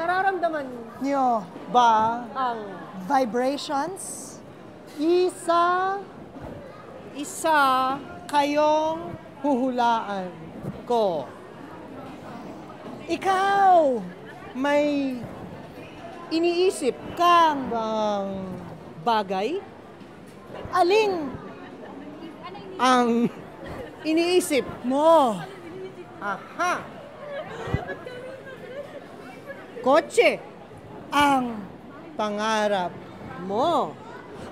Nararamdaman Nyo ba ang vibrations? isa Kayong huhulaan ko. ikaw May iniisip kang bang bagay? aling Ang iniisip. mo Aha! Kotse. ang Pangarap mo.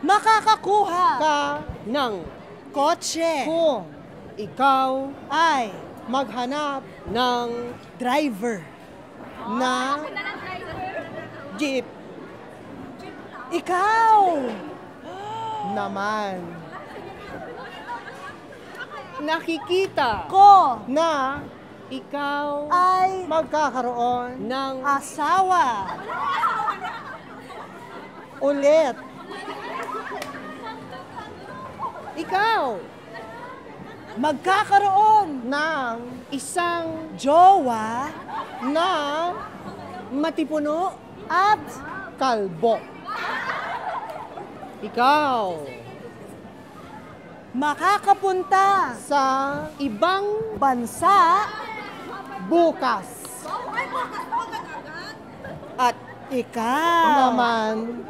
makakakuha Ka ng kotse kung ikaw ay maghanap ng driver. na jeep Ikaw naman. Nakikita ko na ikaw ay magkakaroon ng asawa. ulit. Ikaw Magkakaroon ng isang jowa na matipuno at kalbo. Ikaw makakapunta sa ibang bansa bukas at ikaw naman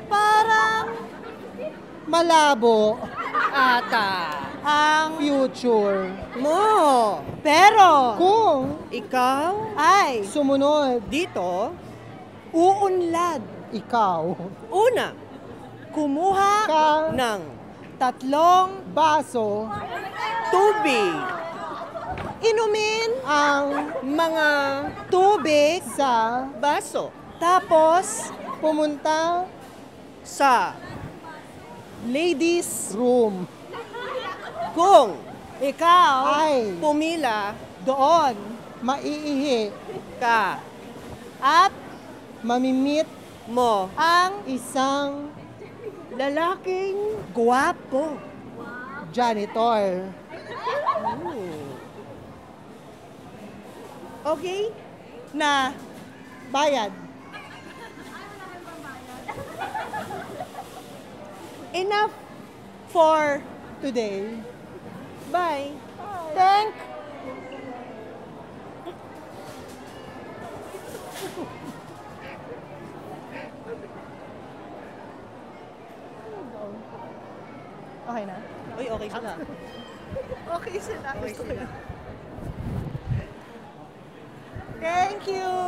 parang malabo ata ang future mo. pero Kung ikaw ay sumunod dito uunlad ikaw una kumuha ka ng 3 baso tubig inumin ang mga tubig sa baso tapos pumunta sa ladies room kung ikaw ay pumila doon maiihi ka at mamimit mo ang isang lalaking guwapo janitor. okay na Bayad. enough for Today. bye thank Okay na? Uy, okay sila. Okay sila. Okay sila. Thank you.